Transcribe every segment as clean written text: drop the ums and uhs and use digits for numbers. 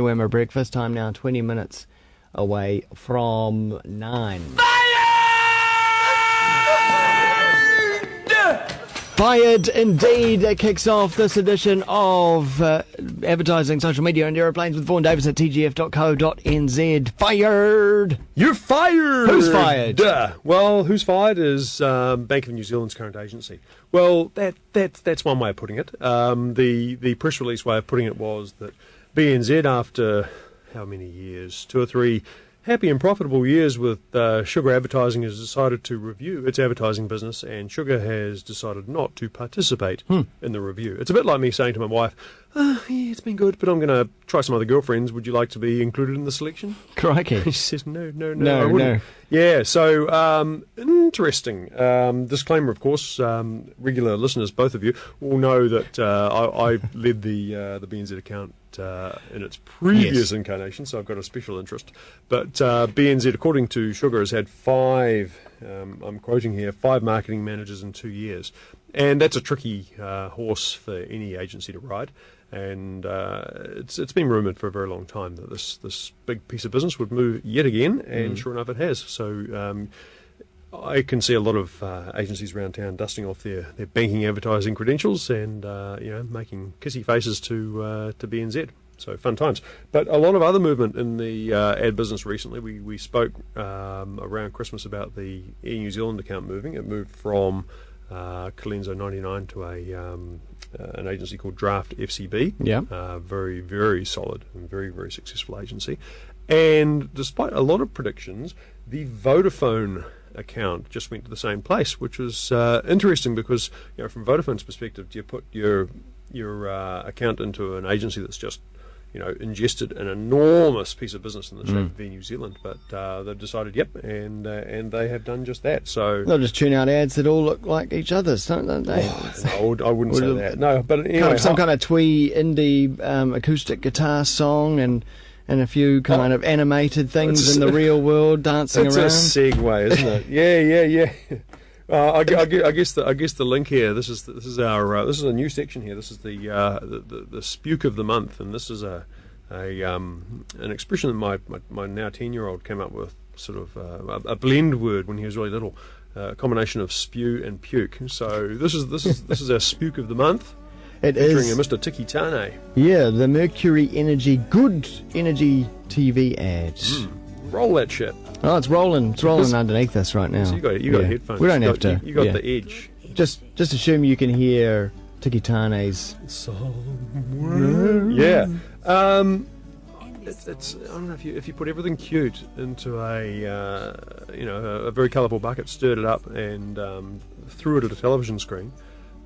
Wammo breakfast time now, 20 minutes away from 9. Fired indeed. That kicks off this edition of Advertising Social Media and Aeroplanes with Vaughn Davis at tgf.co.nz. Fired! You're fired! Who's fired? Well, who's fired is Bank of New Zealand's current agency. Well, that's one way of putting it. The press release way of putting it was that BNZ, after how many years? 2 or 3 happy and profitable years with Sugar Advertising, has decided to review its advertising business, and Sugar has decided not to participate in the review. It's a bit like me saying to my wife, yeah, it's been good, but I'm going to try some other girlfriends. Would you like to be included in the selection? Crikey. She says, no, I wouldn't. No. Yeah, so interesting. Disclaimer, of course, regular listeners, both of you, will know that I led the BNZ account in its previous incarnation, so I've got a special interest. But BNZ, according to Sugar, has had 5, I'm quoting here, 5 marketing managers in 2 years. And that's a tricky horse for any agency to ride. And it's been rumoured for a very long time that this big piece of business would move yet again, and sure enough it has. So I can see a lot of agencies around town dusting off their banking advertising credentials and making kissy faces to BNZ. So fun times. But a lot of other movement in the ad business recently. We spoke around Christmas about the Air New Zealand account moving. It moved from Colenso 99 to an agency called Draft FCB. Yeah. Very, very solid and very, very successful agency. And despite a lot of predictions, the Vodafone account just went to the same place, which was interesting because, from Vodafone's perspective, do you put your account into an agency that's just ingested an enormous piece of business in the shape of Air New Zealand? But they've decided, and they have done just that. So they'll just tune out ads that all look like each other's, don't they? No, I wouldn't say that. No, but anyway, some kind of twee indie acoustic guitar song and a few kind of animated things in the real world dancing around. It's a segue, isn't it? Yeah. I guess the link here. This is a new section here. This is the Spook of the Month, and this is an expression that my now 10-year-old came up with, sort of a blend word when he was really little, a combination of spew and puke. So this is our Spook of the Month. It featuring is a Mr. Tiki Tane. Yeah, the Mercury Good Energy TV ads. Roll that shit. Oh, it's rolling underneath us right now. So you got headphones. We don't have to. You got the edge. Just assume you can hear Tiki Tane's somewhere. Yeah. It's I don't know if you put everything cute into a very colourful bucket, stirred it up, and threw it at a television screen.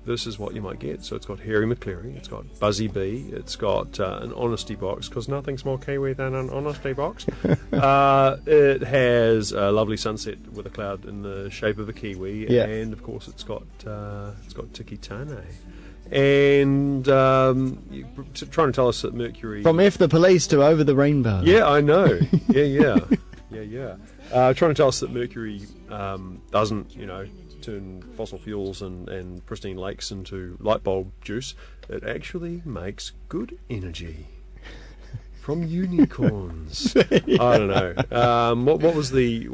This is what you might get. So it's got Harry McCleary, it's got Buzzy B, it's got an honesty box, because nothing's more Kiwi than an honesty box. It has a lovely sunset with a cloud in the shape of a kiwi, and of course it's got Tiki Tane. And trying to tell us that Mercury, from F the Police to Over the Rainbow. Yeah, I know. Yeah. Trying to tell us that Mercury doesn't, turn fossil fuels and pristine lakes into light bulb juice. It actually makes good energy from unicorns. I don't know. What was the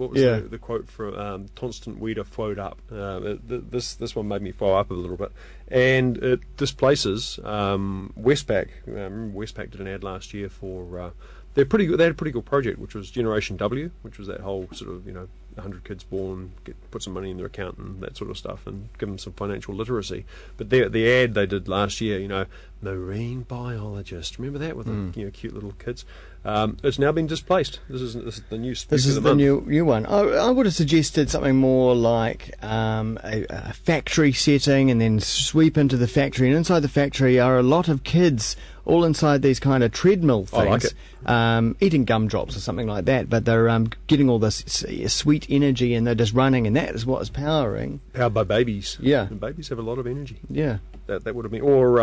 quote from Constant Weeder Flowed Up? This one made me flow up a little bit, and it displaces Westpac. Westpac did an ad last year for. They had a pretty good project, which was Generation W, which was that whole sort of 100 kids born, put some money in their account and that sort of stuff, and give them some financial literacy. But the ad they did last year, marine biologist. Remember that with the cute little kids? It's now been displaced. This is the new Spook of the month. This is the new one. I would have suggested something more like a factory setting, and then sweep into the factory, and inside the factory are a lot of kids all inside these kind of treadmill things. I like it. Eating gumdrops or something like that, but they're getting all this sweet energy, and they're just running, and that is what is powering. Powered by babies. Yeah. And babies have a lot of energy. Yeah. That would have been, or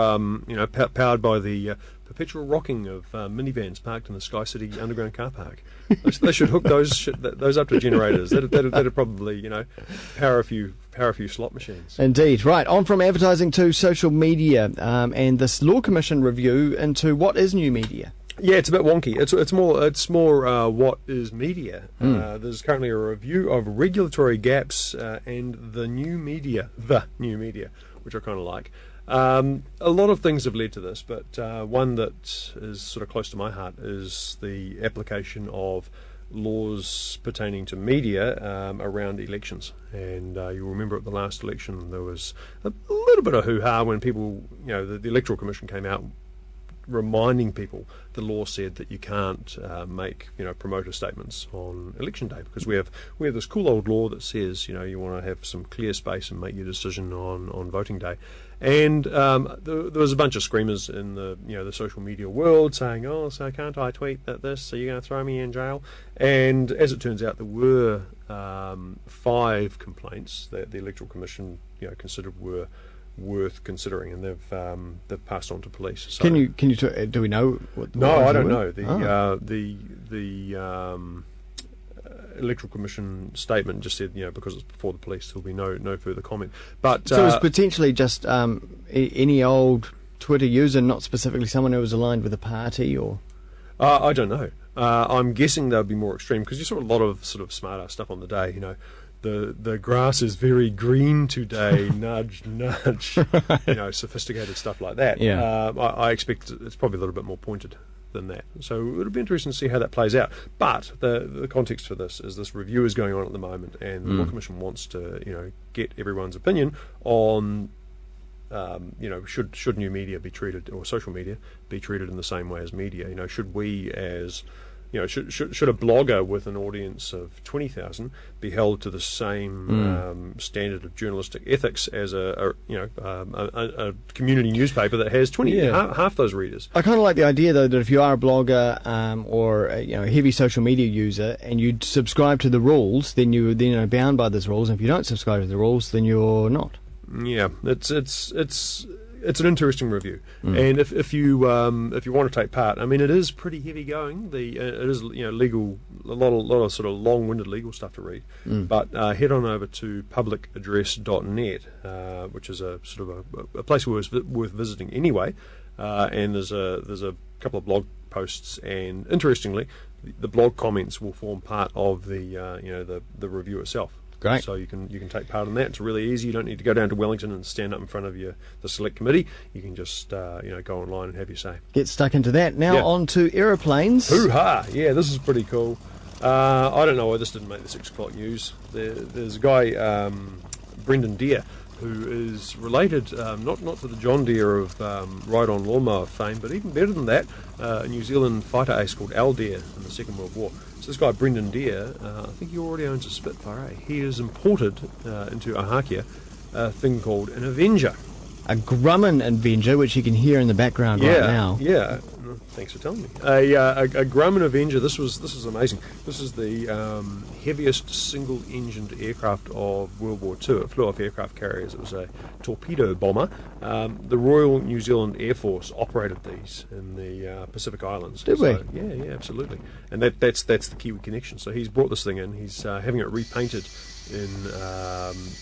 powered by the perpetual rocking of minivans parked in the Sky City underground car park. They should hook those up to generators. That'd probably power a few slot machines. Indeed. Right, on from advertising to social media, and this Law Commission review into what is new media. Yeah, it's a bit wonky. It's more what is media. There's currently a review of regulatory gaps and the new media, which I kind of like. A lot of things have led to this, but one that is sort of close to my heart is the application of laws pertaining to media around elections. And you'll remember at the last election there was a little bit of hoo-ha when people, the Electoral Commission came out reminding people the law said that you can't make promoter statements on election day, because we have this cool old law that says you want to have some clear space and make your decision on voting day. And there was a bunch of screamers in the social media world saying, oh, so can't I tweet this, so you're going to throw me in jail? And as it turns out, there were 5 complaints that the Electoral Commission considered were worth considering, and they've passed on to police. So, can you do we know what? No, I don't know. The Electoral Commission statement just said, because it's before the police, there'll be no further comment. But so it's potentially just any old Twitter user, not specifically someone who was aligned with a party, or I don't know. I'm guessing they'll be more extreme, because you saw a lot of sort of smart-ass stuff on the day. The grass is very green today, nudge, nudge, sophisticated stuff like that. Yeah. I expect it's probably a little bit more pointed than that. So it'll be interesting to see how that plays out. But the context for this is this review is going on at the moment, and the Law Commission wants to, get everyone's opinion on, should new media be treated, or social media be treated in the same way as media? Should we as should a blogger with an audience of 20,000 be held to the same standard of journalistic ethics as a community newspaper that has half those readers? I kind of like the idea, though, that if you are a blogger or a heavy social media user and you subscribe to the rules, then you are bound by those rules. And if you don't subscribe to the rules, then you're not. Yeah, it's an interesting review, and if you want to take part, I mean, it is pretty heavy going. It is legal, a lot of sort of long-winded legal stuff to read. But head on over to publicaddress.net, which is a sort of a place worth visiting anyway. And there's a couple of blog posts, and interestingly, the blog comments will form part of the review itself. Great. So you can take part in that. It's really easy. You don't need to go down to Wellington and stand up in front of the select committee. You can just go online and have your say. Get stuck into that. Now on to aeroplanes. Hoo-ha! Yeah, this is pretty cool. I don't know why this didn't make the 6 o'clock news. There's a guy, Brendan Deere, who is related not to the John Deere of ride-on lawnmower fame, but even better than that, a New Zealand fighter ace called Al Deere in the Second World War. So this guy, Brendan Deere, I think he already owns a Spitfire. He has imported into Ohakea a thing called an Avenger. A Grumman Avenger, which you can hear in the background right now. Yeah. Thanks for telling me. A Grumman Avenger. This was amazing. This is the heaviest single-engined aircraft of World War II. It flew off aircraft carriers. It was a torpedo bomber. The Royal New Zealand Air Force operated these in the Pacific Islands. Did we? Yeah, absolutely. And that's the Kiwi connection. So he's brought this thing in. He's having it repainted in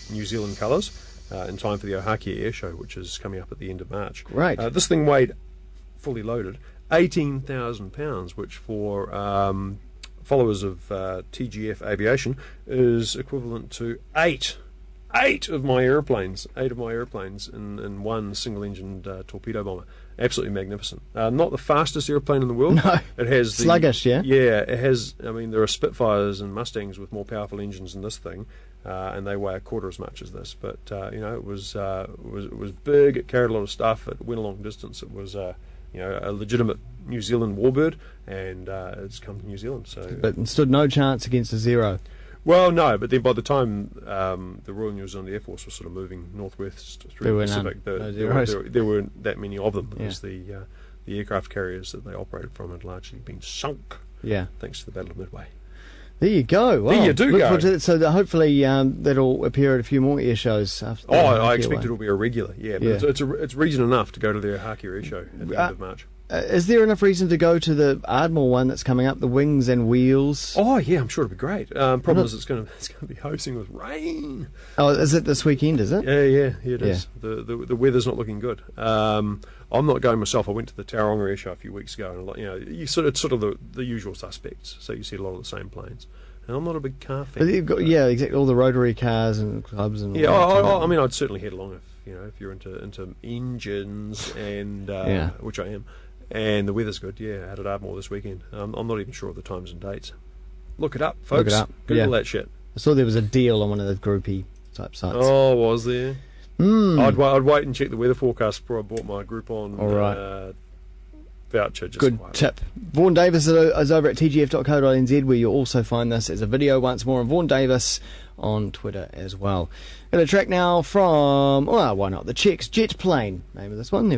New Zealand colours. In time for the Ohakea Air Show, which is coming up at the end of March. Right. This thing weighed, fully loaded, 18,000 pounds, which for followers of TGF Aviation is equivalent to eight of my airplanes in one single-engined torpedo bomber. Absolutely magnificent. Not the fastest airplane in the world. No. It has sluggish, yeah? Yeah, it has. I mean, there are Spitfires and Mustangs with more powerful engines than this thing. And they weigh a quarter as much as this, but it was big. It carried a lot of stuff. It went a long distance. It was a legitimate New Zealand warbird, and it's come to New Zealand. So, but stood no chance against a Zero. Well, no, but then by the time the Royal New Zealand Air Force was sort of moving northwest through the Pacific, there weren't that many of them, because the aircraft carriers that they operated from had largely been sunk. Yeah, thanks to the Battle of Midway. There you go. Well, there you do go. So hopefully that'll appear at a few more air shows. I expect it'll be a regular. Yeah, but it's reason enough to go to the Ohakea Air Show at the end of March. Is there enough reason to go to the Ardmore one that's coming up, the Wings and Wheels? Oh yeah, I'm sure it'll be great. Problem is it's going to be hosting with rain. Oh, is it this weekend? Is it? Yeah, it is. The weather's not looking good. I'm not going myself. I went to the Tauranga Air Show a few weeks ago, and it's sort of the usual suspects. So you see a lot of the same planes. And I'm not a big car fan. But you've got, exactly, all the rotary cars and clubs and yeah. all that. I mean, I'd certainly head along if you're into engines and which I am. And the weather's good, out at Ardmore this weekend. I'm not even sure of the times and dates. Look it up, folks. Look it up. Google that shit. I saw there was a deal on one of the groupie type sites. Oh, was there? I'd wait and check the weather forecast before I bought my Groupon voucher. Good tip. Vaughn Davis is over at tgf.co.nz, where you'll also find this as a video once more on Vaughn Davis on Twitter as well. Got a track now from, why not, the Czechs, Jet Plane, name of this one.